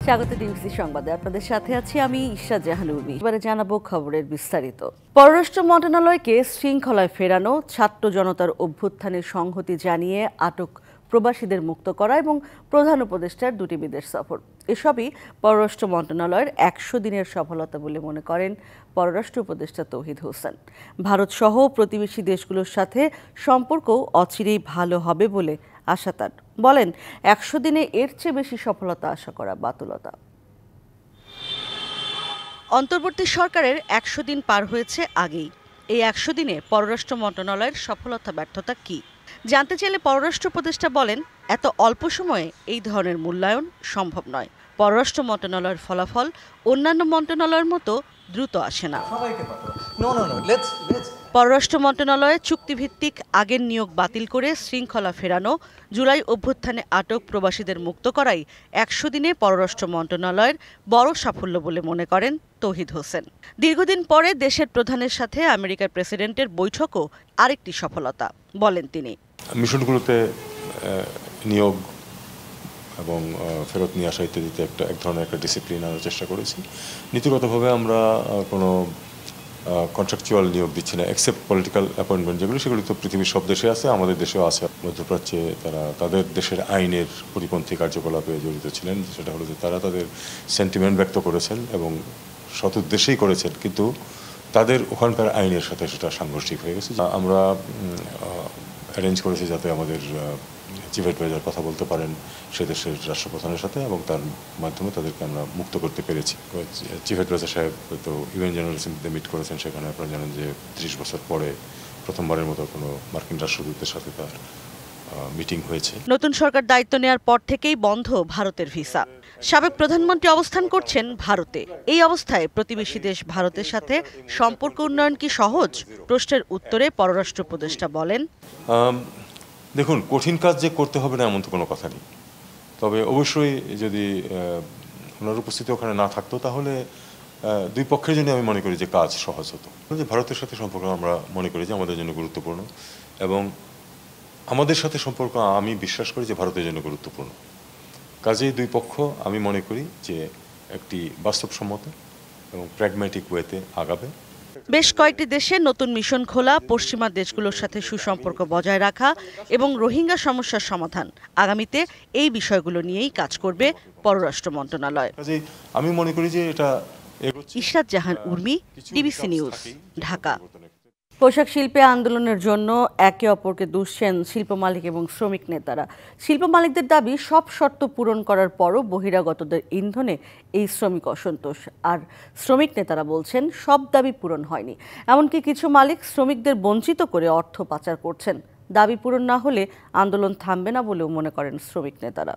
স্বাগত ডিবিসি সংবাদে আপনাদের সাথে আছি আমি ইশরাত জাহান উর্মি। এবারে জানাবো খবরের বিস্তারিত। পররাষ্ট্র মন্ত্রণালয়কে শৃঙ্খলায় ফেরানো, ছাত্র জনতার অভ্যুত্থানের সংহতি জানিয়ে আটক প্রবাসীদের মুক্ত করা এবং প্রধান উপদেষ্টার দুটি বিদেশ সফর, এসবই পররাষ্ট্র মন্ত্রণালয়ের ১০০ দিনের সফলতা বলে মনে করেন পররাষ্ট্র উপদেষ্টা তৌহিদ হোসেন। ভারত সহ প্রতিবেশী দেশগুলোর সাথে সম্পর্ক অচিরেই ভালো হবে বলে আশা তার। বলেন, ১০০ দিনে এর চেয়ে বেশি সফলতা আশা করা বাতুলতা। অন্তর্বর্তী সরকারের ১০০ দিন পার হয়েছে আগেই। এই ১০০ দিনে পররাষ্ট্র মন্ত্রণালয়ের সফলতা ব্যর্থতা কি জানতে চাইলে পররাষ্ট্র উপদেষ্টা বলেন, এত অল্প সময়ে এই ধরনের মূল্যায়ন সম্ভব নয়। পররাষ্ট্র মন্ত্রণালয়ের ফলাফল অন্যান্য মন্ত্রণালয়ের মতো দ্রুত আসে না। পররাষ্ট্র মন্ত্রণালয়ে চুক্তিভিত্তিক আগের নিয়োগ বাতিল করে শৃঙ্খলা ফেরানো, জুলাই অভ্যুত্থানে আটক প্রবাসীদের মুক্ত করাই ১০০ দিনে পররাষ্ট্র মন্ত্রণালয়ের বড় সাফল্য বলে মনে করেন তৌহিদ হোসেন। দীর্ঘদিন পরে দেশের প্রধানের সাথে আমেরিকার প্রেসিডেন্টের বৈঠকও আরেকটি সফলতা বলেন তিনি। মিশনগুলোতে নিয়োগ এবং ফেরত নিয়ে আসা ইত্যাদিতে এক ধরনের একটা ডিসিপ্লিন আনার চেষ্টা করেছি। নীতিগতভাবে আমরা কোনো কন্ট্রাকচুয়াল নিয়োগ দিচ্ছি না, এক্সেপ্ট পলিটিক্যাল অ্যাপয়েন্টমেন্ট যেগুলো, সেগুলো তো পৃথিবীর সব দেশে আছে, আমাদের দেশেও আছে। মধ্যপ্রাচ্যে তারা তাদের দেশের আইনের পরিপন্থী কার্যকলাপে জড়িত ছিলেন, সেটা হলো যে তারা তাদের সেন্টিমেন্ট ব্যক্ত করেছেন এবং সদুদ্দেশ্যেই করেছেন, কিন্তু তাদের ওখানকার আইনের সাথে সেটা সাংঘর্ষিক হয়ে গেছে। আমরা অ্যারেঞ্জ করেছি যাতে আমাদের চিফ অ্যাডভাইজার কথা বলতে পারেন সে দেশের রাষ্ট্রপ্রধানের সাথে, এবং তার মাধ্যমে তাদেরকে আমরা মুক্ত করতে পেরেছি। চিফ অ্যাডভাইজার সাহেব তো ইউএন জেনারেল অ্যাসেম্বলিতে মিট করেছেন, সেখানে আপনারা জানেন যে ৩০ বছর পরে প্রথমবারের মতো কোনো মার্কিন রাষ্ট্রদূতের সাথে তার মিটিং হয়েছে। নতুন সরকার দায়িত্ব নেওয়ার পর থেকেই বন্ধ ভারতের ভিসা। সাবেক প্রধানমন্ত্রী অবস্থান করছেন ভারতে। এই অবস্থায় প্রতিবেশী দেশ ভারতের সাথে সম্পর্ক উন্নয়ন কি সহজ? প্রশ্নের উত্তরে পররাষ্ট্র উপদেষ্টা বলেন, দেখুন, কঠিন কাজ যে করতে হবে না এমন তো কোনো কথা নেই, তবে অবশ্যই যদি ওনার উপস্থিতি ওখানে না থাকতো তাহলে দুই পক্ষের জন্য আমি মনে করি যে কাজ সহজ হতো। যে ভারতের সাথে সম্পর্ক আমরা মনে করি যে আমাদের জন্য গুরুত্বপূর্ণ, এবং আমাদের সাথে সম্পর্ক আমি বিশ্বাস করি যে ভারতের জন্য গুরুত্বপূর্ণ। কাজেই দুই পক্ষ আমি মনে করি যে একটি বাস্তবসম্মত এবং প্র্যাগম্যাটিক ওয়েতে আগাবে। বেশ কয়েকটি দেশে নতুন মিশন খোলা, পশ্চিমা দেশগুলোর সাথে সুসম্পর্ক বজায় রাখা এবং রোহিঙ্গা সমস্যার সমাধান, আগামীতে এই বিষয়গুলো নিয়েই কাজ করবে পররাষ্ট্র মন্ত্রণালয়। আমি মনে করি যে এটা। ইশরাত জাহান উর্মি, ডিবিসি নিউজ, ঢাকা। পোশাক শিল্পে আন্দোলনের জন্য একে অপরকে দুষছেন শিল্প মালিক এবং শ্রমিক নেতারা। শিল্প মালিকদের দাবি, সব শর্ত পূরণ করার পরও বহিরাগতদের ইন্ধনে এই শ্রমিক অসন্তোষ। আর শ্রমিক নেতারা বলছেন সব দাবি পূরণ হয়নি, এমনকি কিছু মালিক শ্রমিকদের বঞ্চিত করে অর্থ পাচার করছেন। দাবি পূরণ না হলে আন্দোলন থামবে না বলেও মনে করেন শ্রমিক নেতারা।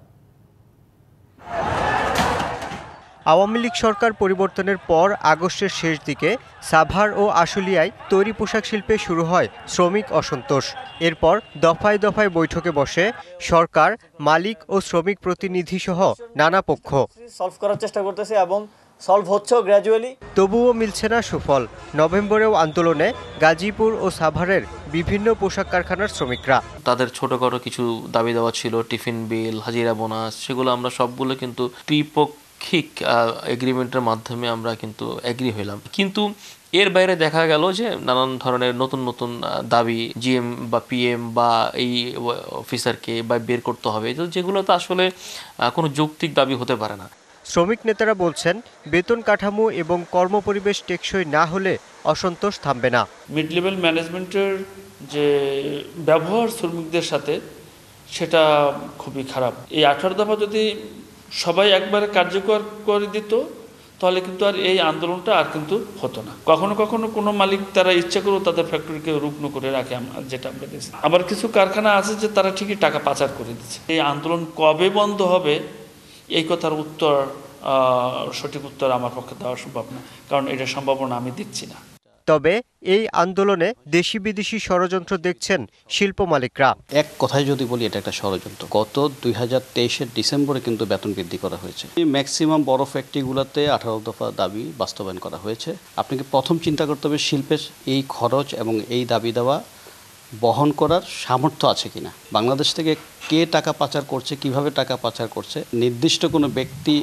আওয়ামী লীগ সরকার পরিবর্তনের পর আগস্টের শেষ দিকে সাভার ও আশুলিয়ায় তৈরি পোশাক শিল্পে শুরু হয় শ্রমিক অসন্তোষ। এরপর দফায় দফায় বৈঠকে বসে সরকার, মালিক ও শ্রমিক প্রতিনিধি সহ নানা পক্ষ। সলভ করার চেষ্টা করতেছে এবং সলভ হচ্ছে গ্র্যাজুয়ালি, তবুও মিলছে না সুফল। নভেম্বরেও আন্দোলনে গাজীপুর ও সাভারের বিভিন্ন পোশাক কারখানার শ্রমিকরা। তাদের ছোটখাটো কিছু দাবি দেওয়া ছিল, টিফিন বিল, হাজিরা বোনাস, সেগুলো আমরা সবগুলো কিন্তু ত্রিপক্ষিক এগ্রিমেন্টের মাধ্যমে আমরা কিন্তু এগ্রি হইলাম। কিন্তু এর বাইরে দেখা গেল যে নানান ধরনের নতুন নতুন দাবি জিএম বা পিএম বা এই অফিসারকে বা বের করতে হবে, যেগুলো তো আসলে কোনো যৌক্তিক দাবি হতে পারে না। শ্রমিক নেতারা বলছেন, বেতন কাঠামো এবং কর্মপরিবেশ টেকসই না হলে অসন্তোষ থামবে না। মিড লেভেল ম্যানেজমেন্টের যে ব্যবহার শ্রমিকদের সাথে, সেটা খুবই খারাপ। এই 18 দফা যদি সবাই একবারে কার্যকর করে দিত তাহলে কিন্তু আর এই আন্দোলনটা আর কিন্তু হতো না। কখনো কখনো কোনো মালিক তারা ইচ্ছা করেও তাদের ফ্যাক্টরিকে রুগ্ন করে রাখে, যেটা আমরা দেখছি। আবার কিছু কারখানা আছে যে তারা ঠিকই টাকা পাচার করে দিচ্ছে। এই আন্দোলন কবে বন্ধ হবে এই কথার উত্তর, সঠিক উত্তর আমার পক্ষে দেওয়া সম্ভব না, কারণ এটা সম্ভাবনা আমি দেখছি না। তবে এই আন্দোলনে দেশি বিদেশি ষড়যন্ত্র দেখছেন শিল্প মালিকরা। এক কথায় যদি বলি, এটা একটা ষড়যন্ত্র। গত 2023-এর ডিসেম্বরে কিন্তু বেতন বৃদ্ধি করা হয়েছে। ম্যাক্সিমাম বড় ফ্যাক্টরিগুলোতে 18 দফা দাবি বাস্তবায়ন করা হয়েছে। আপনাকে প্রথম চিন্তা করতে হবে শিল্পের এই খরচ এবং এই দাবি দেওয়া বহন করার সামর্থ্য আছে কিনা। বাংলাদেশ থেকে কে টাকা পাচার করছে, কিভাবে টাকা পাচার করছে, নির্দিষ্ট কোনো ব্যক্তি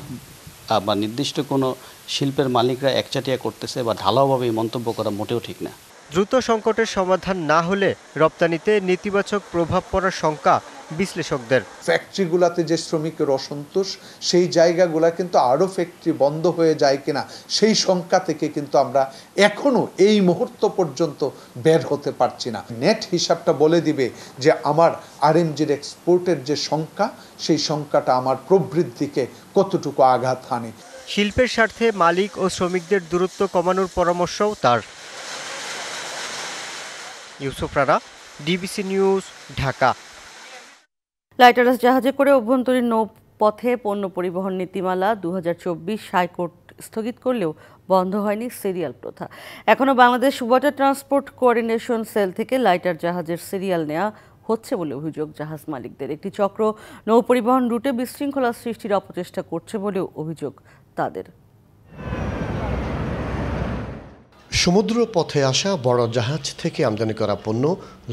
বা নির্দিষ্ট কোনো শিল্পের মালিকরা একচাটিয়া করতেছে বা ঢালাওভাবে এই মন্তব্য করা মোটেও ঠিক না। দ্রুত সংকটের সমাধান না হলে রপ্তানিতে নেতিবাচক প্রভাব পড়ার শঙ্কা বিশ্লেষকদের। ফ্যাক্টরিগুলোতে যে শ্রমিকের অসন্তোষ, সেই জায়গাগুলো কিন্তু আরও ফ্যাক্টরি বন্ধ হয়ে যায় কিনা সেই শঙ্কা থেকে কিন্তু আমরা এখনো এই মুহূর্ত পর্যন্ত বের হতে পারছি না। নেট হিসাবটা বলে দিবে যে আমার আরএমজির এক্সপোর্টের যে সংখ্যা, সেই সংখ্যাটা আমার প্রবৃদ্ধিকে কতটুকু আঘাত হানে। শিল্পের স্বার্থে মালিক ও শ্রমিকদের দূরত্ব কমানোর পরামর্শও তার। Yusuf Rana, DBC news, Dhaka. লাইটারাস জাহাজে করে অভ্যন্তরীণ নৌপথে পণ্য পরিবহন নীতিমালা 2024 হাইকোর্ট স্থগিত করলেও বন্ধ হয়নি সিরিয়াল প্রথা। এখনও Bangladesh water transport coordination cell থেকে লাইটার জাহাজের সিরিয়াল নেওয়া হচ্ছে বলে অভিযোগ জাহাজ মালিকদের। একটি চক্র নৌপরিবহন রুটে বিশৃঙ্খলা সৃষ্টির অপচেষ্টা করছে বলেও অভিযোগ তাদের। সমুদ্র পথে আসা বড় জাহাজ থেকে আমদানি করা পণ্য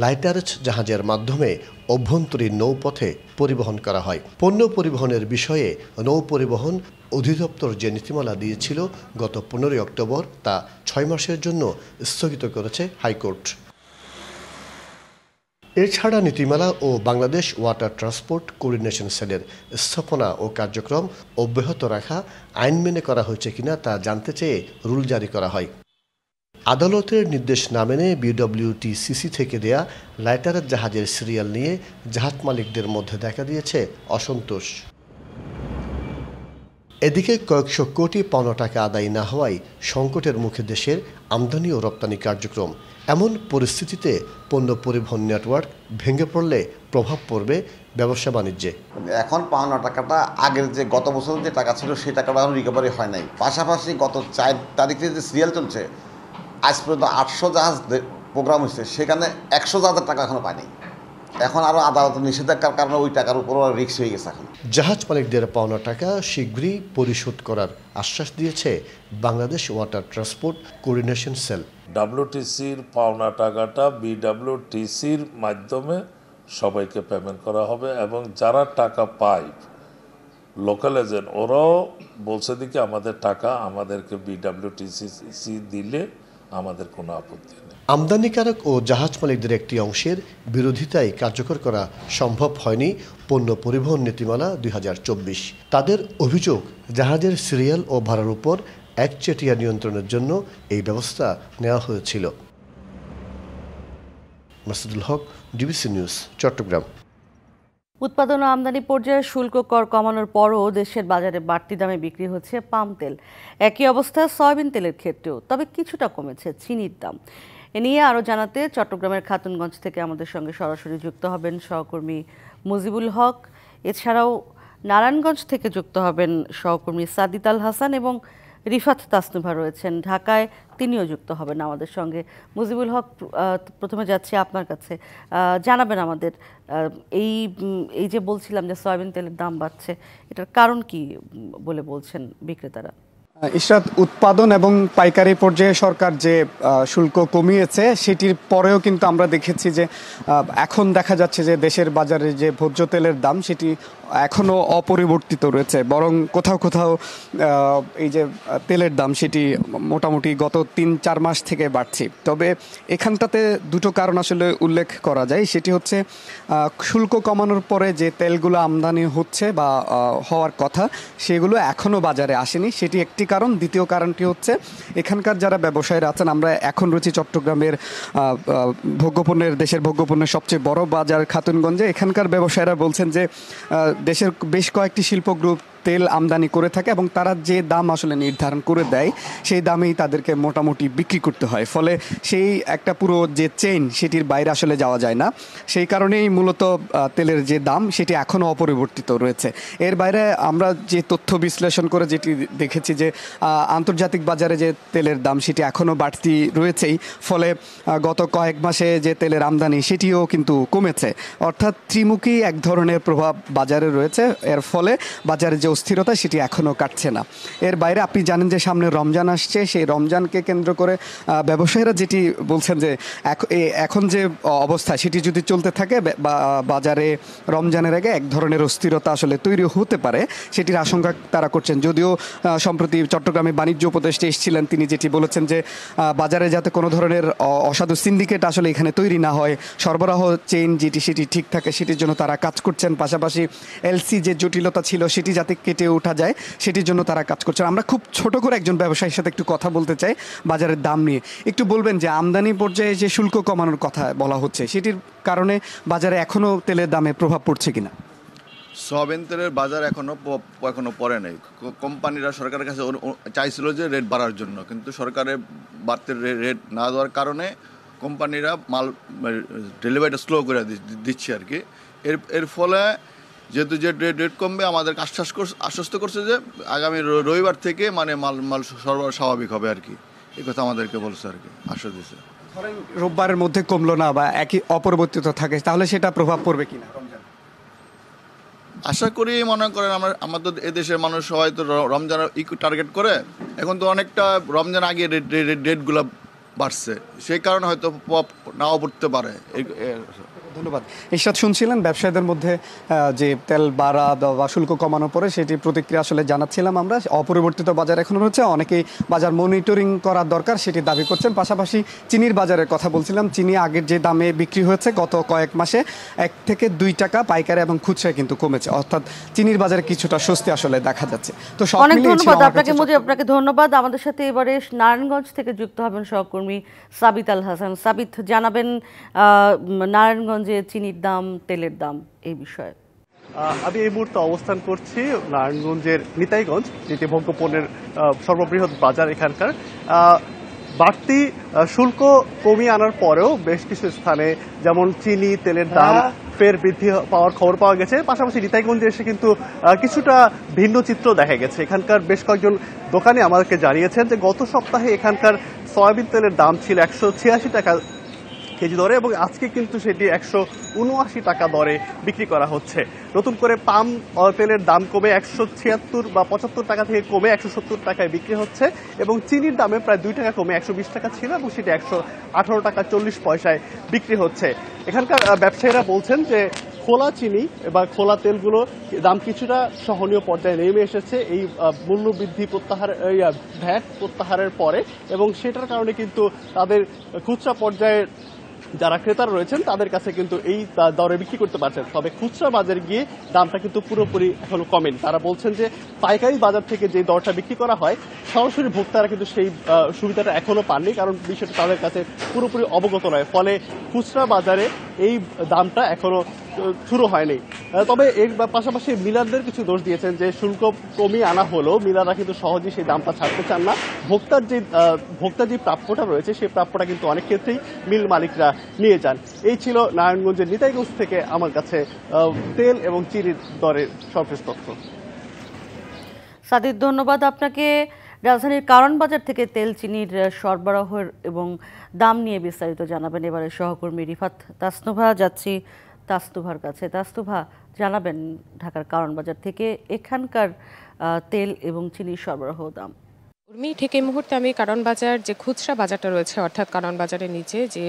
লাইটারেজ জাহাজের মাধ্যমে অভ্যন্তরীণ নৌপথে পরিবহন করা হয়। পণ্য পরিবহনের বিষয়ে নৌ পরিবহন অধিদপ্তর যে নীতিমালা দিয়েছিল গত 15 অক্টোবর, তা 6 মাসের জন্য স্থগিত করেছে হাইকোর্ট। এছাড়া নীতিমালা ও বাংলাদেশ ওয়াটার ট্রান্সপোর্ট কোঅর্ডিনেশন সেলের স্থাপনা ও কার্যক্রম অব্যাহত রাখা আইন মেনে করা হয়েছে কিনা তা জানতে চেয়ে রুল জারি করা হয়। আদালতের নির্দেশ না মেনে বিডব্লিউটিসিসি থেকে দেয়া লাইটারের জাহাজের সিরিয়াল নিয়ে জাহাজ মালিকদের মধ্যে দেখা দিয়েছে অসন্তোষ। এদিকে কয়েকশো কোটি পাওনা টাকা আদায় না হওয়ায় সংকটের মুখে দেশের আমদানি ও রপ্তানি কার্যক্রম। এমন পরিস্থিতিতে পণ্য পরিবহন নেটওয়ার্ক ভেঙে পড়লে প্রভাব পড়বে ব্যবসা বাণিজ্যে। এখন পাওনা টাকাটা আগের যে গত বছর যে টাকা ছিল সেই টাকাটা এখন রিকভারি হয় নাই। পাশাপাশি গত 4 তারিখে যে সিরিয়াল চলছে, আজ পর্যন্ত 800 জাহাজ প্রোগ্রাম হয়েছে, সেখানে 100 জাহাজের টাকা এখনো পায়নি। এখন আরও আদালত নিষেধাজ্ঞার কারণে ওই টাকার উপর রিস্ক হয়ে গেছে। এখন জাহাজ মালিকদের পাওনা টাকা শীঘ্রই পরিশোধ করার আশ্বাস দিয়েছে Bangladesh water transport coordination cell. ডব্লিউটিসির পাওনা টাকাটা বিডব্লিউটিসির মাধ্যমে সবাইকে পেমেন্ট করা হবে, এবং যারা টাকা পায় লোকাল এজেন্ট, ওরাও বলছে দিকে আমাদের টাকা আমাদেরকে বিডব্লিউটিসি দিলে আমাদের কোনো আপত্তি নেই। আমদানিকারক ও জাহাজ মালিকদের একটি অংশের বিরোধিতায় কার্যকর করা সম্ভব হয়নি পণ্য পরিবহন নীতিমালা 2024। তাদের অভিযোগ, জাহাজের সিরিয়াল ও ভাড়ার উপর একচেটিয়া নিয়ন্ত্রণের জন্য এই ব্যবস্থা নেওয়া হয়েছিল। মাসুদুল হক, ডিবিসি নিউজ, চট্টগ্রাম। উৎপাদন ও আমদানি পর্যায়ে শুল্ক কর কমানোর পরও দেশের বাজারে বাড়তি দামে বিক্রি হচ্ছে পাম তেল। একই অবস্থা সয়াবিন তেলের ক্ষেত্রেও, তবে কিছুটা কমেছে চিনির দাম। এ নিয়ে আরও জানাতে চট্টগ্রামের খাতুনগঞ্জ থেকে আমাদের সঙ্গে সরাসরি যুক্ত হবেন সহকর্মী মুজিবুল হক। এছাড়াও নারায়ণগঞ্জ থেকে যুক্ত হবেন সহকর্মী সাদিত আল হাসান, এবং রিফাত তাসনুভা রয়েছেন ঢাকায়, তিনিও যুক্ত হবেন আমাদের সঙ্গে। মুজিবুল হক, প্রথমে যাচ্ছি আপনার কাছে, জানাবেন আমাদের এই যে বলছিলাম যে সয়াবিন তেলের দাম বাড়ছে, এটার কারণ কি বলে বলছেন বিক্রেতারা? ইশরাত, উৎপাদন এবং পাইকারি পর্যায়ে সরকার যে শুল্ক কমিয়েছে সেটির পরেও কিন্তু আমরা দেখেছি যে এখন দেখা যাচ্ছে যে দেশের বাজারে যে ভোজ্য তেলের দাম সেটি এখনও অপরিবর্তিত রয়েছে, বরং কোথাও কোথাও এই যে তেলের দাম সেটি মোটামুটি গত 3-4 মাস থেকে বাড়ছে। তবে এখানটাতে দুটো কারণ আসলে উল্লেখ করা যায়। সেটি হচ্ছে শুল্ক কমানোর পরে যে তেলগুলো আমদানি হচ্ছে বা হওয়ার কথা সেগুলো এখনও বাজারে আসেনি, সেটি একটি কারণ। দ্বিতীয় কারণটি হচ্ছে এখানকার যারা ব্যবসায়ীরা আছেন, আমরা এখন রয়েছি চট্টগ্রামের ভোগ্যপণ্যের, দেশের ভোগ্যপণ্যের সবচেয়ে বড় বাজার খাতুনগঞ্জে। এখানকার ব্যবসায়ীরা বলছেন যে দেশের বেশ কয়েকটি শিল্প গ্রুপ তেল আমদানি করে থাকে এবং তারা যে দাম আসলে নির্ধারণ করে দেয় সেই দামেই তাদেরকে মোটামুটি বিক্রি করতে হয়, ফলে সেই একটা পুরো যে চেইন সেটির বাইরে আসলে যাওয়া যায় না। সেই কারণেই মূলত তেলের যে দাম সেটি এখনও অপরিবর্তিত রয়েছে। এর বাইরে আমরা যে তথ্য বিশ্লেষণ করে যেটি দেখেছি যে আন্তর্জাতিক বাজারে যে তেলের দাম সেটি এখনও বাড়তি রয়েছেই, ফলে গত কয়েক মাসে যে তেলের আমদানি সেটিও কিন্তু কমেছে। অর্থাৎ ত্রিমুখী এক ধরনের প্রভাব বাজারে রয়েছে। এর ফলে বাজারে যে অস্থিরতা সেটি এখনও কাটছে না। এর বাইরে আপনি জানেন যে সামনে রমজান আসছে, সেই রমজানকে কেন্দ্র করে ব্যবসায়ীরা যেটি বলছেন যে এখন যে অবস্থা সেটি যদি চলতে থাকে বাজারে রমজানের আগে এক ধরনের অস্থিরতা আসলে তৈরি হতে পারে, সেটির আশঙ্কা তারা করছেন। যদিও সম্প্রতি চট্টগ্রামে বাণিজ্য উপদেষ্টা এসেছিলেন, তিনি যেটি বলেছেন যে বাজারে যাতে কোনো ধরনের অসাধু সিন্ডিকেট আসলে এখানে তৈরি না হয়, সরবরাহ চেইন যেটি সেটি ঠিক থাকে সেটির জন্য তারা কাজ করছেন। পাশাপাশি এলসি যে জটিলতা ছিল সেটি যাতে কেটে ওঠা যায় সেটির জন্য তারা কাজ করছেন। আমরা খুব ছোট করে একজন ব্যবসায়ীর সাথে একটু কথা বলতে চাই বাজারের দাম নিয়ে। একটু বলবেন যে আমদানি পর্যায়ে যে শুল্ক কমানোর কথা বলা হচ্ছে সেটির কারণে বাজারে এখনও তেলের দামে প্রভাব পড়ছে কিনা? সয়াবিন তেলের বাজার এখনো পড়ে নেই। কোম্পানিরা সরকারের কাছে চাইছিল যে রেট বাড়ার জন্য, কিন্তু সরকারের বাড়তে রেট না দেওয়ার কারণে কোম্পানিরা মাল ডেলিভারিটা স্লো করে দিচ্ছে আর কি। এর ফলে যেহেতু যে রেট কমবে, আমাদের আশ্বস্ত করছে যে আগামী রবিবার থেকে মানে মাল সরবরাহ স্বাভাবিক হবে আর কি। এই কথা আমাদেরকে বলছে আর কি, আশ্বাস দিচ্ছে। ধরেন রোববারের মধ্যে কমলো না বা একই অপরিবর্তিত থাকে, তাহলে সেটা প্রভাব পড়বে কিনা? আশা করি, মনে করেন আমাদের এদেশের মানুষ সবাই তো রমজানের টার্গেট করে, এখন তো অনেকটা রমজান আগে রেটগুলো বাড়ছে, সেই কারণে হয়তো নাও পড়তে পারে। ধন্যবাদ। ইরশাদ শুনছিলেন ব্যবসায়ীদের মধ্যে যে তেল বাড়া বা শুল্ক কমানোর পরে সেটি প্রতিক্রিয়া আসলে জানাচ্ছিলাম আমরা। অপরিবর্তিত বাজার এখনো রয়েছে, অনেকেই বাজার মনিটরিং করার দরকার সেটি দাবি করছেন। পাশাপাশি চিনির বাজারের কথা বলছিলাম, চিনি আগের যে দামে বিক্রি হয়েছে গত কয়েক মাসে 1 থেকে 2 টাকা পাইকারি এবং খুচরায় কিন্তু কমেছে, অর্থাৎ চিনির বাজারে কিছুটা স্বস্তি আসলে দেখা যাচ্ছে। তো অনেক ধন্যবাদ আপনাকে মুজিব, আপনাকে ধন্যবাদ। আমাদের সাথে এবারে নারায়ণগঞ্জ থেকে যুক্ত হবেন সহকর্মী সাবিত আল হাসান। সাবিত, জানাবেন নারায়ণগঞ্জ যে চিনির দাম, তেলের দাম এই বিষয়ে। আমি এই মুহূর্তে অবস্থান করছি নারায়ণগঞ্জের নিতাইগঞ্জ, যেটি ভোগ্যপণ্যের সর্ববৃহৎ বাজার। এখানকার বাড়তি শুল্ক কমিয়ে আনার পরেও বেশ কিছু স্থানে যেমন চিনি, তেলের দাম ফের বৃদ্ধি পাওয়ার খবর পাওয়া গেছে। পাশাপাশি নিতাইগঞ্জে এসে কিন্তু কিছুটা ভিন্ন চিত্র দেখা গেছে। এখানকার বেশ কয়েকজন দোকানি আমাদেরকে জানিয়েছেন যে গত সপ্তাহে এখানকার সয়াবিন তেলের দাম ছিল 186 টাকা কেজি দরে, এবং আজকে কিন্তু সেটি 179 টাকা দরে বিক্রি করা হচ্ছে। নতুন করে পাম তেলের দাম কমে 176 বা 75 টাকা থেকে কমে 170 টাকায় বিক্রি হচ্ছে, এবং চিনির দামে প্রায় 2 টাকা কমে 120 টাকা ছিল, এবং সেটি 118 টাকা 40 পয়সায় বিক্রি হচ্ছে। এখানকার ব্যবসায়ীরা বলছেন যে খোলা চিনি বা খোলা তেলগুলো দাম কিছুটা সহনীয় পর্যায়ে নেমে এসেছে এই মূল্যবৃদ্ধি ভ্যাট প্রত্যাহারের পরে, এবং সেটার কারণে কিন্তু তাদের খুচরা পর্যায়ে যারা ক্রেতারা রয়েছেন তাদের কাছে কিন্তু এই দরে বিক্রি করতে পারছেন। তবে খুচরা বাজারে গিয়ে দামটা কিন্তু পুরোপুরি এখনো কমেনি। তারা বলছেন যে পাইকারি বাজার থেকে যে দরটা বিক্রি করা হয় সরাসরি ভোক্তারা কিন্তু সেই সুবিধাটা এখনো পাননি, কারণ বিষয়টা তাদের কাছে পুরোপুরি অবগত নয়। ফলে খুচরা বাজারে এই দামটা এখনো শুরু হয়নি। তবে এর পাশাপাশি মিলারদের কিছু দোষ দিয়েছেন যে শুল্ক কমিয়ে আনা হলেও মিলাররা কিন্তু সহজেই সেই দামটা ছাড়তে চান না। ভোক্তার যে প্রাপ্যটা রয়েছে সেই প্রাপ্যটা কিন্তু অনেক ক্ষেত্রেই মিল মালিকরা নিয়ে যান। এই ছিল নারায়ণগঞ্জের নিতাইগঞ্জ থেকে আমার কাছে তেল এবং চিনির দরের সর্বশেষ তথ্য। সাদিদ, ধন্যবাদ আপনাকে। রাজধানীর কারণ বাজার থেকে তেল, চিনির সরবরাহের এবং দাম নিয়ে বিস্তারিত জানাবেন এবারে সহকর্মী রিফাত তাসনুভা। যাচ্ছি তাসনুভার কাছে। তাসনুভা, জানাবেন ঢাকার কারণ বাজার থেকে এখানকার তেল এবং চিনির সরবরাহ দাম। ঠিক এই মুহূর্তে আমি কারণ বাজার যে খুচরা বাজারটা রয়েছে, অর্থাৎ কারণ বাজারের নিচে যে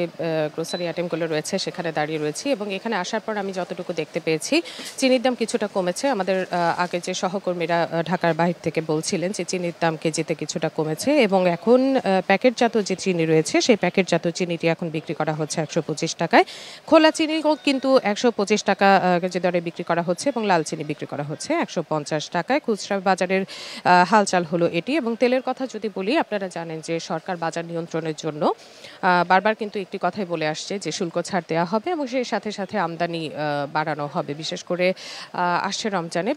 গ্রোসারি আইটেমগুলো রয়েছে সেখানে দাঁড়িয়ে রয়েছি, এবং এখানে আসার পর আমি যতটুকু দেখতে পেয়েছি চিনির দাম কিছুটা কমেছে। আমাদের আগে যে সহকর্মীরা ঢাকার বাহির থেকে বলছিলেন যে চিনির দাম কেজিতে কিছুটা কমেছে, এবং এখন প্যাকেটজাত যে চিনি রয়েছে সেই প্যাকেটজাত চিনিটি এখন বিক্রি করা হচ্ছে 125 টাকায়। খোলা চিনিও কিন্তু 125 টাকা কেজি দরে বিক্রি করা হচ্ছে, এবং লাল চিনি বিক্রি করা হচ্ছে 150 টাকায়। খুচরা বাজারের হালচাল হলো এটি। এবং তেলের কথা যদি বলি, আপনারা জানেন যে সরকার বাজার নিয়ন্ত্রণের জন্য বারবার কিন্তু একটি কথাই বলে আসছে যে শুল্ক ছাড় দেওয়া হবে, এবং সেই সাথে সাথে আমদানি বাড়ানো হবে। বিশেষ করে আসছে রমজানে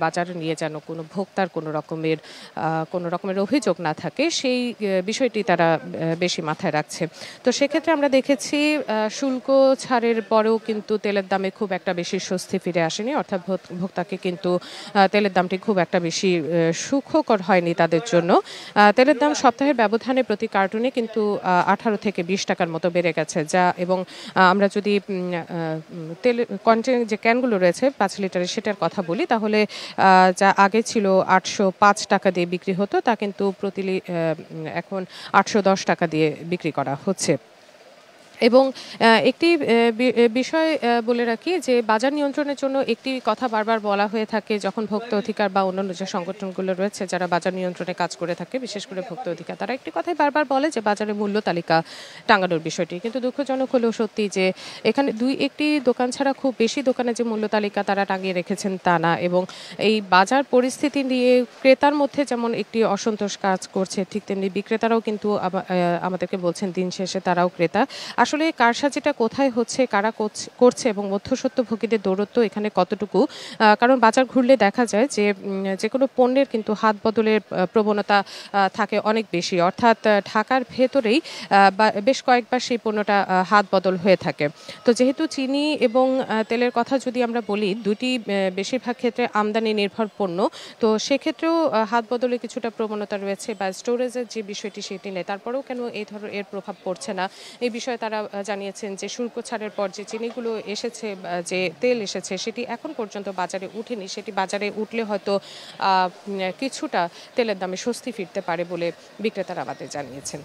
বাজারে নিয়ে যেন কোনো ভোক্তার কোনো রকমের অভিযোগ না থাকে, সেই বিষয়টি তারা বেশি মাথায় রাখছে। তো সেক্ষেত্রে আমরা দেখেছি শুল্ক ছাড়ের পরেও কিন্তু তেলের দামে খুব একটা বেশি স্বস্তি ফিরে আসেনি, অর্থাৎ ভোক্তাকে কিন্তু তেলের দামটি খুব একটা বেশি সুখকর হয়নি তাদের জন্য। তেলের দাম সপ্তাহের ব্যবধানে প্রতি কার্টুনে কিন্তু 18 থেকে 20 টাকার মতো বেড়ে গেছে, যা এবং আমরা যদি তেল কন্টেন্ট যে ক্যানগুলো রয়েছে 5 লিটারের সেটার কথা বলি, তাহলে যা আগে ছিল 805 টাকা দিয়ে বিক্রি হতো, তা কিন্তু এখন 810 টাকা দিয়ে বিক্রি করা হচ্ছে। এবং একটি বিষয় বলে রাখি যে বাজার নিয়ন্ত্রণের জন্য একটি কথা বারবার বলা হয়ে থাকে যখন ভোক্তা অধিকার বা অন্যান্য যে সংগঠনগুলো রয়েছে যারা বাজার নিয়ন্ত্রণে কাজ করে থাকে, বিশেষ করে ভোক্তা অধিকার, তারা একটি কথাই বারবার বলে যে বাজারে মূল্য তালিকা টাঙানোর বিষয়টি। কিন্তু দুঃখজনক হলেও সত্যি যে এখানে একটি দোকান ছাড়া খুব বেশি দোকানে যে মূল্য তালিকা তারা টাঙিয়ে রেখেছেন তা না। এবং এই বাজার পরিস্থিতি নিয়ে ক্রেতার মধ্যে যেমন একটি অসন্তোষ কাজ করছে, ঠিক তেমনি বিক্রেতারাও কিন্তু আমাদেরকে বলছেন দিন শেষে তারাও ক্রেতা। আসলে কারসাজিটা কোথায় হচ্ছে, কারা করছে এবং মধ্যস্বত্বভোগীদের দৌরত্ব এখানে কতটুকু? কারণ বাজার ঘুরলে দেখা যায় যে কোনো পণ্যের কিন্তু হাত বদলের প্রবণতা থাকে অনেক বেশি, অর্থাৎ ঢাকার ভেতরেই বেশ কয়েকবার সেই পণ্যটা হাত বদল হয়ে থাকে। তো যেহেতু চিনি এবং তেলের কথা যদি আমরা বলি, দুটি বেশিরভাগ ক্ষেত্রে আমদানি নির্ভর পণ্য, তো সেক্ষেত্রেও হাত বদলে কিছুটা প্রবণতা রয়েছে বা স্টোরেজের যে বিষয়টি সেটি নেই। তারপরেও কেন এই ধরনের এর প্রভাব পড়ছে না, এই বিষয়ে তারা জানিয়েছেন যে শুল্ক ছাড়ের পর যে চিনিগুলো এসেছে, যে তেল এসেছে, সেটি এখন পর্যন্ত বাজারে উঠেনি। সেটি বাজারে উঠলে হয়তো কিছুটা তেলের দামে স্বস্তি ফিরতে পারে বলে বিক্রেতারা আমাদের জানিয়েছেন।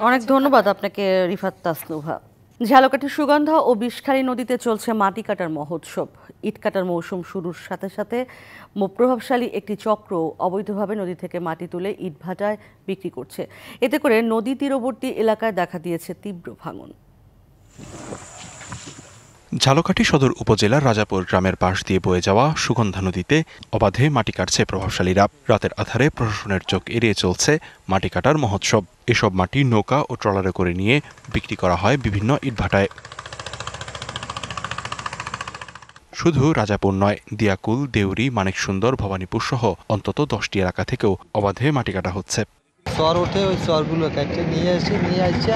অনেক ধন্যবাদ আপনাকে রিফাত তাসনুভা। ঝালকাঠির সুগন্ধা ও বিষখালী নদীতে চলছে মাটি কাটার মহোৎসব। ইট কাটার মৌসুম শুরুর সাথে সাথে প্রভাবশালী একটি চক্র অবৈধভাবে নদী থেকে মাটি তুলে ইটভাটায় বিক্রি করছে। এতে করে নদী তীরবর্তী এলাকায় দেখা দিয়েছে তীব্র ভাঙন। ঝালকাঠি সদর উপজেলার রাজাপুর গ্রামের পাশ দিয়ে বয়ে যাওয়া সুগন্ধা নদীতে অবাধে মাটি কাটছে প্রভাবশালীরা। রাতের আধারে প্রশাসনের চোখ এড়িয়ে চলছে মাটি কাটার মহোৎসব। এসব মাটি নৌকা ও ট্রলারে করে নিয়ে বিক্রি করা হয় বিভিন্ন ইটভাটায়। শুধু রাজাপুর নয়, দিয়াকুল, দেউরি, মানিক সুন্দর, ভবানীপুর সহ অন্তত 10টি এলাকা থেকেও অবাধে মাটি কাটা হচ্ছে। চর ওঠে, ওই চরগুলো কাটতে নিয়ে আসছে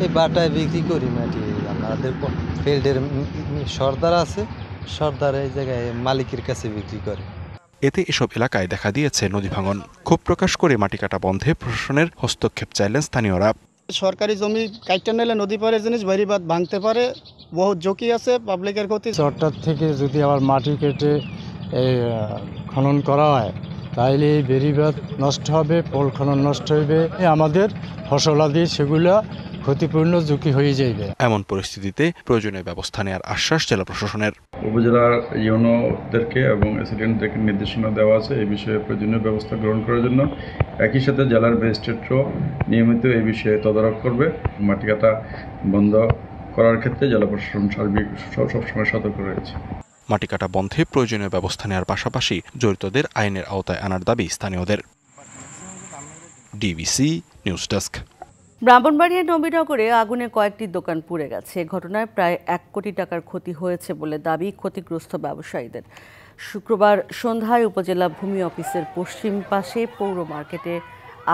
এই বাটায় বিক্রি করি মাটি। আমাদের ফিল্ডের সর্দার আছে, সর্দার এই জায়গায় মালিকের কাছে বিক্রি করে। এতে এসব এলাকায় দেখা দিয়েছে নদী ভাঙন। ক্ষোভ প্রকাশ করে মাটি কাটা বন্ধে প্রশাসনের হস্তক্ষেপ চাইলেন স্থানীয়রা। সরকারি জমি কাটতে নিলে নদী পাড়ের জিনিস বাড়িবাদ ভাঙতে পারে, বহু ঝুঁকি আছে, পাবলিকের ক্ষতি। চরটার থেকে যদি আবার মাটি কেটে খনন করা হয় তাহলে এই বেড়িবাঁধ নষ্ট হবে, পোল খনন নষ্ট হবে, আমাদের ফসলাদি সেগুলো ক্ষতিপূর্ণ ঝুঁকি হয়ে যাবে। এমন পরিস্থিতিতে প্রয়োজনীয় ব্যবস্থা নেওয়ার আশ্বাস জেলা প্রশাসনের। উপজেলার ইউনোদেরকে এবং এসিডেন্টদেরকে নির্দেশনা দেওয়া আছে এই বিষয়ে প্রয়োজনীয় ব্যবস্থা গ্রহণ করার জন্য। একই সাথে জেলার ম্যাজিস্ট্রেটও নিয়মিত এই বিষয়ে তদারক করবে। মাটি কাটা বন্ধ করার ক্ষেত্রে জেলা প্রশাসন সবসময় সতর্ক রয়েছে। মাটি কাটা বন্ধে প্রয়োজনীয় ব্যবস্থা নেওয়ার পাশাপাশি জড়িতদের আইনের আওতায় আনার দাবি স্থানীয়দের। DBC news desk. ব্রাহ্মণবাড়িয়ার নবীনগরে আগুনে কয়েকটি দোকান পুড়ে গেছে। ঘটনায় প্রায় 1 কোটি টাকার ক্ষতি হয়েছে বলে দাবি ক্ষতিগ্রস্ত ব্যবসায়ীদের। শুক্রবার সন্ধ্যায় উপজেলা ভূমি অফিসের পশ্চিম পাশে পৌর মার্কেটে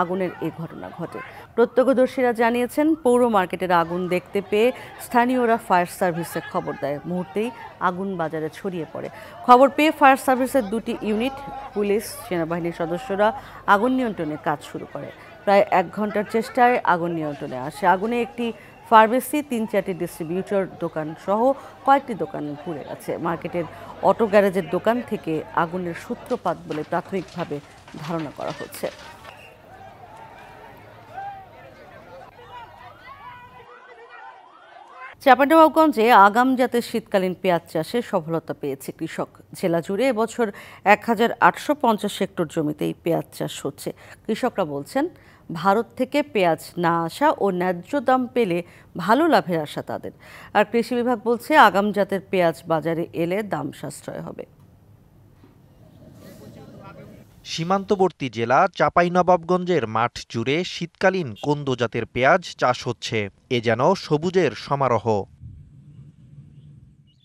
আগুনের এই ঘটনা ঘটে। প্রত্যক্ষদর্শীরা জানিয়েছেন পৌর মার্কেটের আগুন দেখতে পেয়ে স্থানীয়রা ফায়ার সার্ভিসে খবর দেয়। মুহূর্তেই আগুন বাজারে ছড়িয়ে পড়ে। খবর পেয়ে ফায়ার সার্ভিসের 2টি ইউনিট, পুলিশ, সেনাবাহিনীর সদস্যরা আগুন নিয়ন্ত্রণে কাজ শুরু করে। প্রায় 1 ঘন্টার চেষ্টায় আগুন নিয়ন্ত্রণে আসে। আগুনে একটি ফার্মেসি, 3-4টি ডিস্ট্রিবিউটর দোকান সহ কয়েকটি দোকান পুড়ে গেছে। মার্কেটের অটো গ্যারেজের দোকান থেকে আগুনের সূত্রপাত বলে প্রাথমিকভাবে ধারণা করা হচ্ছে। চাঁপাইনবাবগঞ্জে আগাম জাতের শীতকালীন পেঁয়াজ চাষে সফলতা পেয়েছে কৃষক। জেলা জুড়ে এবছর 1850 হেক্টর জমিতেই পেঁয়াজ চাষ হচ্ছে। কৃষকরা বলছেন ভারত থেকে পেঁয়াজ না আসা ও ন্যায্য দাম পেলে ভালো লাভের আশা তাদের। আর কৃষি বিভাগ বলছে আগাম জাতের পেঁয়াজ বাজারে এলে দাম সাশ্রয় হবে। সীমান্তবর্তী জেলা চাঁপাইনবাবগঞ্জের মাঠ জুড়ে শীতকালীন কোন্দো জাতের পেঁয়াজ চাষ হচ্ছে। এ যেন সবুজের সমারোহ।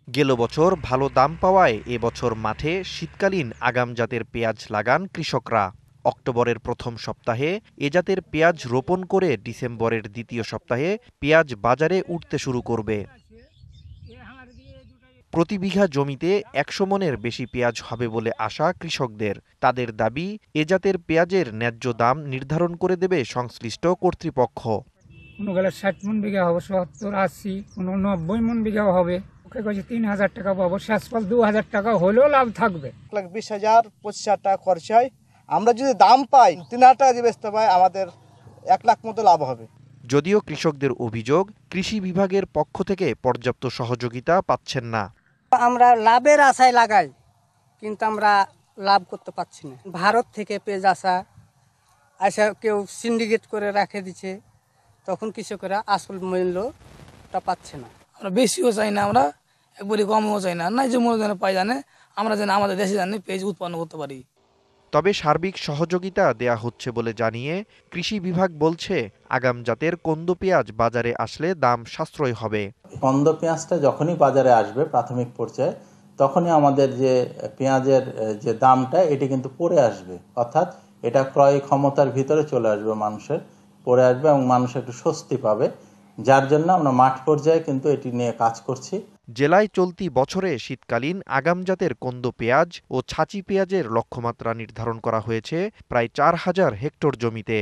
গেল বছর ভালো দাম পাওয়ায় এবছর মাঠে শীতকালীন আগাম জাতের পেঁয়াজ লাগান কৃষকরা। অক্টোবরের প্রথম সপ্তাহে এ জাতের পেঁয়াজ রোপণ করে ডিসেম্বরের দ্বিতীয় সপ্তাহে পেঁয়াজ বাজারে উঠতে শুরু করবে। প্রতি বিঘা জমিতে 100 মনের বেশি পেঁয়াজ হবে বলে আশা কৃষকদের। তাদের দাবি, এ জাতের পেঁয়াজের ন্যায্য দাম নির্ধারণ করে দেবে সংশ্লিষ্ট কর্তৃপক্ষ। কোনো গেলে 60 মন বিঘা হবে, 70, 80, কোনো 90 মন বিঘাও হবে। ওকে কইছে 3000 টাকা পাবো, শেষ ফল 2000 টাকা হলেও লাভ থাকবে। 1,20,000 25,000 টাকা খরচ হয়। আমরা যদি দাম পাই 3,000 টাকা দিয়ে বেচতে পাই, আমাদের 1 লাখ মতো লাভ হবে। যদিও কৃষকদের অভিযোগ, কৃষি বিভাগের পক্ষ থেকে পর্যাপ্ত সহযোগিতা পাচ্ছেন না। আমরা লাভের আশায় লাগাই, কিন্তু আমরা লাভ করতে পারছি না। ভারত থেকে পেঁয়াজ আসা কেউ সিন্ডিকেট করে রেখে দিচ্ছে, তখন কৃষকরা আসল মূল্যটা পাচ্ছে না। আমরা বেশিও চাই না, আমরা একবারই কমও চাই না, যে মূল্য যেন পাই জানে, আমরা যেন আমাদের দেশে জানি পেঁয়াজ উৎপন্ন করতে পারি। তবে সার্বিক সহযোগিতা দেয়া হচ্ছে বলে জানিয়ে কৃষি বিভাগ বলছে, আগাম জাতের কন্দ পেঁয়াজ বাজারে আসলে দাম সাশ্রয় হবে। কন্দ পেঁয়াজটা যখনই বাজারে আসবে প্রাথমিক পর্যায়ে, তখনই আমাদের যে পেঁয়াজের যে দামটা এটি কিন্তু পড়ে আসবে, অর্থাৎ এটা ক্রয় ক্ষমতার ভিতরে চলে আসবে, মানুষের পড়ে আসবে এবং মানুষ একটু স্বস্তি পাবে, যার জন্য আমরা মাঠ পর্যায়ে কিন্তু এটি নিয়ে কাজ করছি। জেলায় চলতি বছরে শীতকালীন আগাম জাতের কন্দ পেঁয়াজ ও ছাঁচি পেঁয়াজের লক্ষ্যমাত্রা নির্ধারণ করা হয়েছে প্রায় 4000 হেক্টর জমিতে।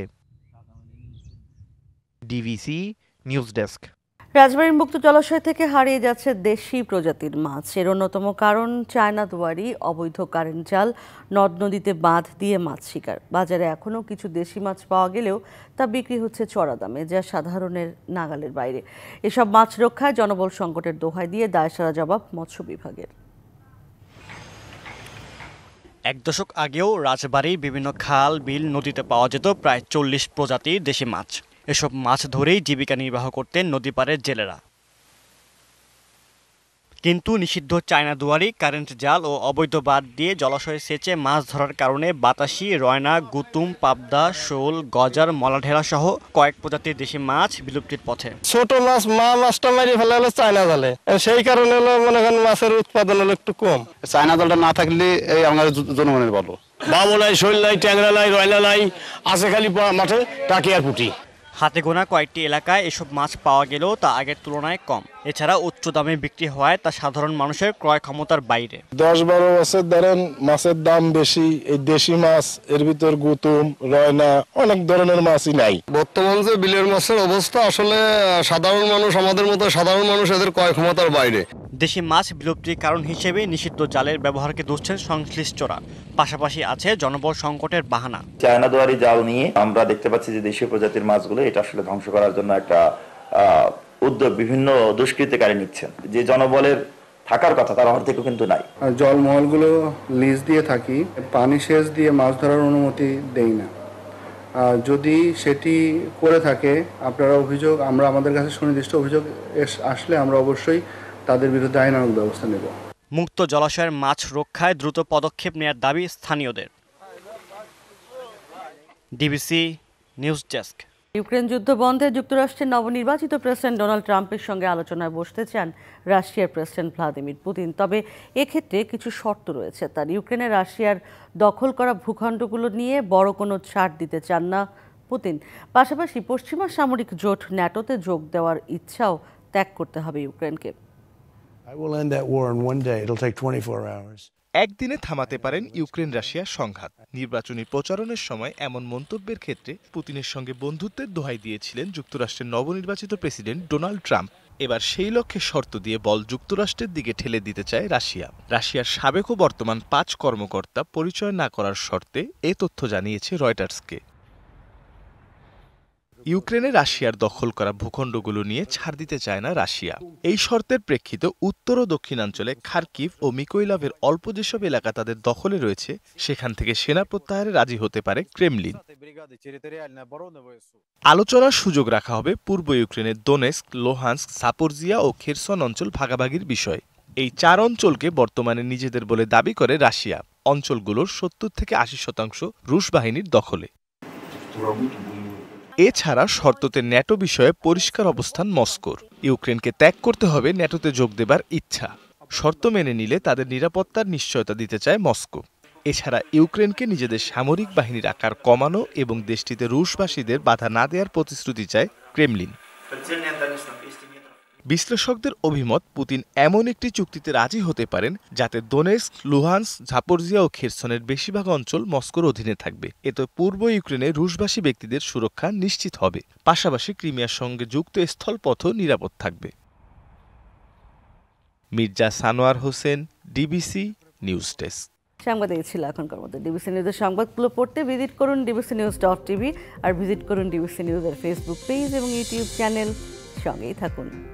DVC news desk. রাজবাড়ীর মুক্ত জলাশয় থেকে হারিয়ে যাচ্ছে দেশি প্রজাতির মাছ। এর অন্যতম কারণ চায়না দুয়ারি, অবৈধ কারেন্ট জাল, নদ নদীতে বাঁধ দিয়ে মাছ শিকার। বাজারে এখনও কিছু দেশি মাছ পাওয়া গেলেও তা বিক্রি হচ্ছে চড়া দামে, যা সাধারণের নাগালের বাইরে। এসব মাছ রক্ষায় জনবল সংকটের দোহাই দিয়ে দায়সারা জবাব মৎস্য বিভাগের। 1 দশক আগেও রাজবাড়ীর বিভিন্ন খাল, বিল, নদীতে পাওয়া যেত প্রায় 40 প্রজাতির দেশি মাছ। এসব মাছ ধরেই জীবিকা নির্বাহ করতেন নদীপাড়ের জেলেরা। কিন্তু নিষিদ্ধ চায়না দুয়ারি, কারেন্ট জাল ও অবৈধ বাঁধ দিয়ে জলাশয়ে সেচে মাছ ধরার কারণে বাতাসি, রয়না, গুতুম, পাবদা, শোল, গজার, মলাঢেরা সহ কয়েক প্রজাতির দেশি মাছ বিলুপ্তির পথে। ছোট মাছ মাছটা মারি ফেলা হলো চায়না জালে, সেই কারণে হলো মনে করেন মাছের উৎপাদন হলো একটু কম। চায়না জালটা না থাকলে এই আমাদের জনগণের ভালো। বাবু নাই, শৈল নাই, ট্যাংরা নাই, রয়না নাই, আছে খালি মাঠে টাকি আর পুঁটি। হাতে গোনা কয়েকটি এলাকায় এসব মাছ পাওয়া গেলেও তা আগের তুলনায় কম। এছাড়া উচ্চ দামে বিক্রি হওয়ায় তা সাধারণ মানুষের ক্রয় ক্ষমতার বাইরে। 10-12 বছর ধরেন মাছের দাম বেশি, এই দেশি মাছ এর ভিতর গুতুম, রয়না, অনেক ধরনের মাছই নাই। বর্তমান যে বিলের মাছের অবস্থা, আসলে সাধারণ মানুষ, আমাদের মতো সাধারণ মানুষ এদের ক্রয় ক্ষমতার বাইরে। দেশি মাছ বিলুপ্তির কারণ হিসেবে নিষিদ্ধ জালের ব্যবহারকে দুষছেন সংশ্লিষ্টরা। পাশাপাশি আছে জনবল সংকটের বাহানা। চায়না দুয়ারি জাল নিয়ে আমরা দেখতে পাচ্ছি যে দেশীয় প্রজাতির মাছগুলো এটা আসলে ধ্বংস করার জন্য একটা উদ্যোগ বিভিন্ন দুষ্কৃতিকারী নিচ্ছেন। যে জনবলের থাকার কথা তার অর্ধেকও কিন্তু নাই। জলমহলগুলো লিজ দিয়ে থাকি, পানি সেচ দিয়ে মাছ ধরার অনুমতি দেই না। যদি সেটি করে থাকে আপনারা অভিযোগ, আমরা আমাদের কাছে সুনির্দিষ্ট অভিযোগ আসলে আমরা অবশ্যই তাদের বিরুদ্ধে আইনানুগ ব্যবস্থা নেব। মুক্ত জলাশয়ের মাছ রক্ষায় দ্রুত পদক্ষেপ নেওয়ার দাবি স্থানীয়দের। DBC news desk. ইউক্রেন যুদ্ধ বন্ধে যুক্তরাষ্ট্রের নবনির্বাচিত প্রেসিডেন্ট ডোনাল্ড ট্রাম্পের সঙ্গে আলোচনায় বসতে চান রাশিয়ার প্রেসিডেন্ট ভ্লাদিমির পুতিন। তবে এক্ষেত্রে কিছু শর্ত রয়েছে তার। ইউক্রেনে রাশিয়ার দখল করা ভূখণ্ডগুলো নিয়ে বড় কোনো ছাড় দিতে চান না পুতিন। পাশাপাশি পশ্চিমা সামরিক জোট ন্যাটোতে যোগ দেওয়ার ইচ্ছাও ত্যাগ করতে হবে ইউক্রেনকে। একদিনে থামাতে পারেন ইউক্রেন রাশিয়ার সংঘাত। নির্বাচনী প্রচারণের সময় এমন মন্তব্যের ক্ষেত্রে পুতিনের সঙ্গে বন্ধুত্বের দোহাই দিয়েছিলেন যুক্তরাষ্ট্রের নবনির্বাচিত প্রেসিডেন্ট ডোনাল্ড ট্রাম্প। এবার সেই লক্ষ্যে শর্ত দিয়ে বল যুক্তরাষ্ট্রের দিকে ঠেলে দিতে চায় রাশিয়া। রাশিয়ার সাবেক ও বর্তমান 5 কর্মকর্তা পরিচয় না করার শর্তে এ তথ্য জানিয়েছে রয়টার্সকে। ইউক্রেনে রাশিয়ার দখল করা ভূখণ্ডগুলো নিয়ে ছাড় দিতে চায় না রাশিয়া। এই শর্তের প্রেক্ষিতে উত্তর ও দক্ষিণাঞ্চলে খার্কিভ ও মিকোইলাভের অল্প যেসব এলাকা তাদের দখলে রয়েছে সেখান থেকে সেনা প্রত্যাহারে রাজি হতে পারে ক্রেমলিন। আলোচনার সুযোগ রাখা হবে পূর্ব ইউক্রেনের দোনেস্ক, লোহান্স্ক, সাপোরজিয়া ও খেরসন অঞ্চল ভাগাভাগির বিষয়ে। এই 4 অঞ্চলকে বর্তমানে নিজেদের বলে দাবি করে রাশিয়া। অঞ্চলগুলোর 70 থেকে 80% রুশ বাহিনীর দখলে। এছাড়া শর্ততে ন্যাটো বিষয়ে পরিষ্কার অবস্থান মস্কোর। ইউক্রেনকে ত্যাগ করতে হবে ন্যাটোতে যোগ দেবার ইচ্ছা। শর্ত মেনে নিলে তাদের নিরাপত্তার নিশ্চয়তা দিতে চায় মস্কো। এছাড়া ইউক্রেনকে নিজেদের সামরিক বাহিনীর আকার কমানো এবং দেশটিতে রুশভাষীদের বাধা না দেওয়ার প্রতিশ্রুতি চায় ক্রেমলিন। বিশ্লেষকদের অভিমত, পুতিন এমন একটি চুক্তিতে রাজি হতে পারেন যাতে দোনেস্ক, লুহান্স, ঝাপোরজিয়া ও খেরসনের বেশিরভাগ অঞ্চল মস্কোর অধীনে থাকবে। এতে পূর্ব ইউক্রেনে রুশভাষী ব্যক্তিদের সুরক্ষা নিশ্চিত হবে। পাশাপাশি ক্রিমিয়ার সঙ্গে যুক্ত স্থলপথও নিরাপদ থাকবে। Mirza Sanowar Hossain, DBC news desk. সাংবাদিক ছিল এখনকার মতো। ডিবিসি নিউজের সংবাদগুলো পড়তে ভিজিট করুন dbcnews.tv আর ভিজিট করুন ডিবিসি নিউজের ফেসবুক পেজ এবং ইউটিউব চ্যানেল। সঙ্গেই থাকুন।